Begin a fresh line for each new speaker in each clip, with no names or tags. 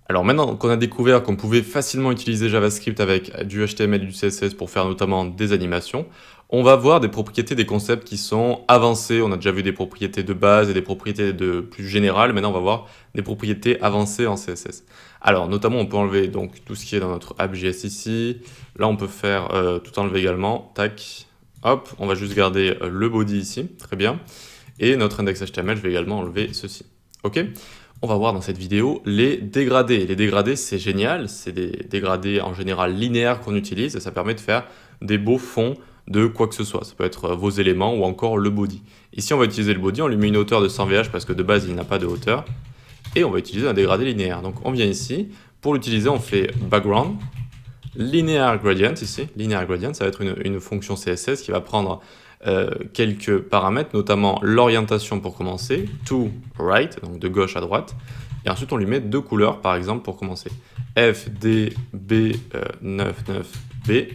Alors maintenant qu'on a découvert qu'on pouvait facilement utiliser JavaScript avec du HTML et du CSS pour faire notamment des animations, on va voir des propriétés, des concepts qui sont avancés. On a déjà vu des propriétés de base et des propriétés de plus générales. Maintenant, on va voir des propriétés avancées en CSS. Alors, notamment, on peut enlever donc tout ce qui est dans notre app.js ici. Là, on peut faire tout enlever également. Tac, hop, on va juste garder le body ici. Très bien. Et notre index HTML, je vais également enlever ceci. OK ? On va voir dans cette vidéo les dégradés. Les dégradés, c'est génial, c'est des dégradés en général linéaires qu'on utilise et ça permet de faire des beaux fonds de quoi que ce soit. Ça peut être vos éléments ou encore le body. Ici, on va utiliser le body, on lui met une hauteur de 100 VH parce que de base, il n'a pas de hauteur. Et on va utiliser un dégradé linéaire. Donc, on vient ici. Pour l'utiliser, on fait background, linear gradient ici. Linear gradient, ça va être une fonction CSS qui va prendre quelques paramètres, notamment l'orientation pour commencer, to right, donc de gauche à droite, et ensuite on lui met deux couleurs par exemple pour commencer, FDB99B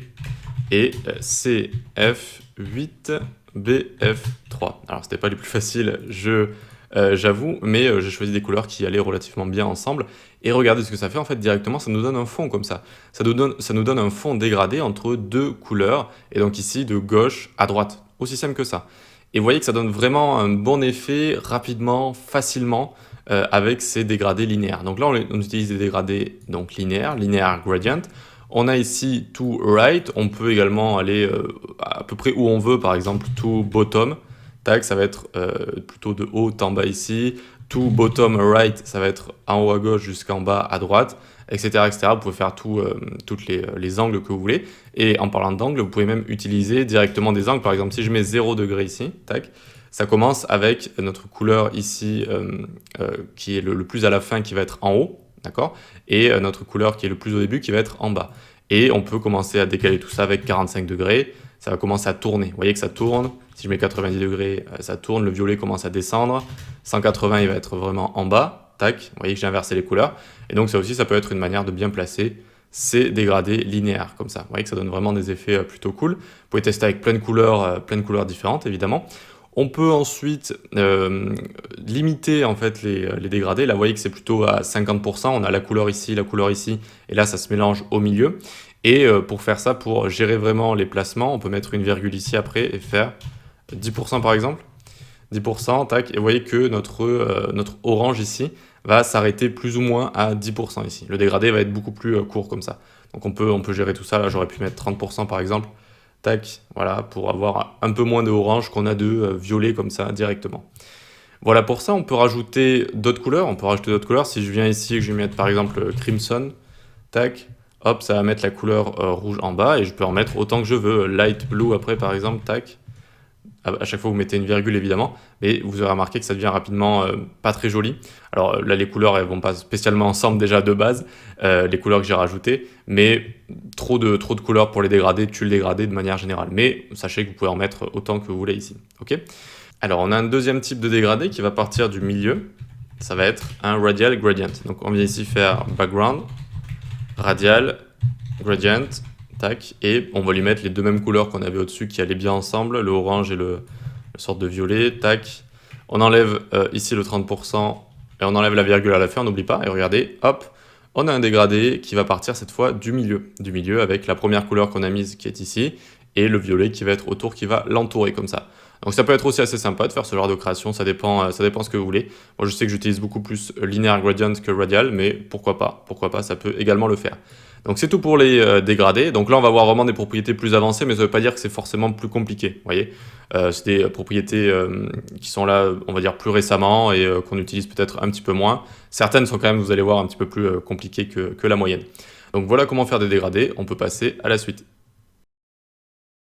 et CF8BF3. Alors c'était pas les plus faciles, j'avoue, mais j'ai choisi des couleurs qui allaient relativement bien ensemble. Et regardez ce que ça fait, en fait, directement, ça nous donne un fond comme ça. Ça nous donne un fond dégradé entre deux couleurs, et donc ici, de gauche à droite. Aussi simple que ça. Et vous voyez que ça donne vraiment un bon effet, rapidement, facilement, avec ces dégradés linéaires. Donc là, on utilise des dégradés donc linéaires, linear gradient. On a ici to right, on peut également aller à peu près où on veut, par exemple to bottom. Tac, ça va être plutôt de haut en bas ici. To bottom right, ça va être en haut à gauche jusqu'en bas à droite, etc. etc. Vous pouvez faire tous les angles que vous voulez. Et en parlant d'angles, vous pouvez même utiliser directement des angles. Par exemple, si je mets 0 degré ici, tac, ça commence avec notre couleur ici qui est le plus à la fin qui va être en haut, d'accord, et notre couleur qui est le plus au début qui va être en bas. Et on peut commencer à décaler tout ça avec 45 degrés. Ça va commencer à tourner. Vous voyez que ça tourne. Si je mets 90 degrés, ça tourne. Le violet commence à descendre. 180, il va être vraiment en bas. Tac. Vous voyez que j'ai inversé les couleurs. Et donc ça aussi, ça peut être une manière de bien placer ces dégradés linéaires comme ça. Vous voyez que ça donne vraiment des effets plutôt cool. Vous pouvez tester avec plein de couleurs différentes, évidemment. On peut ensuite limiter en fait les dégradés. Là, vous voyez que c'est plutôt à 50%. On a la couleur ici, et là, ça se mélange au milieu. Et pour faire ça, pour gérer vraiment les placements, on peut mettre une virgule ici après et faire 10% par exemple. 10%, tac. Et vous voyez que notre orange ici va s'arrêter plus ou moins à 10% ici. Le dégradé va être beaucoup plus court comme ça. Donc on peut gérer tout ça. Là, j'aurais pu mettre 30% par exemple. Tac, voilà, pour avoir un peu moins de orange qu'on a de violet comme ça directement. Voilà pour ça, on peut rajouter d'autres couleurs. Si je viens ici et que je vais mettre par exemple crimson, tac, hop, ça va mettre la couleur rouge en bas et je peux en mettre autant que je veux. Light blue après par exemple, tac. À chaque fois vous mettez une virgule évidemment, mais vous aurez remarqué que ça devient rapidement pas très joli. Alors là les couleurs elles vont pas spécialement ensemble déjà de base, les couleurs que j'ai rajoutées, mais trop de couleurs pour les dégradés tue le dégradé de manière générale. Mais sachez que vous pouvez en mettre autant que vous voulez ici. Ok. Alors on a un deuxième type de dégradé qui va partir du milieu, ça va être un radial gradient. Donc on vient ici faire background, radial, gradient, tac, et on va lui mettre les deux mêmes couleurs qu'on avait au-dessus qui allaient bien ensemble, le orange et le sorte de violet, tac. On enlève ici le 30% et on enlève la virgule à la fin, on n'oublie pas, et regardez, hop, on a un dégradé qui va partir cette fois du milieu avec la première couleur qu'on a mise qui est ici, et le violet qui va être autour, qui va l'entourer comme ça. Donc ça peut être aussi assez sympa de faire ce genre de création, ça dépend ce que vous voulez. Moi je sais que j'utilise beaucoup plus linear gradient que radial, mais pourquoi pas, ça peut également le faire. Donc c'est tout pour les dégradés. Donc là on va voir vraiment des propriétés plus avancées, mais ça ne veut pas dire que c'est forcément plus compliqué. Vous voyez, c'est des propriétés qui sont là, on va dire plus récemment et qu'on utilise peut-être un petit peu moins. Certaines sont quand même, vous allez voir, un petit peu plus compliquées que la moyenne. Donc voilà comment faire des dégradés, on peut passer à la suite.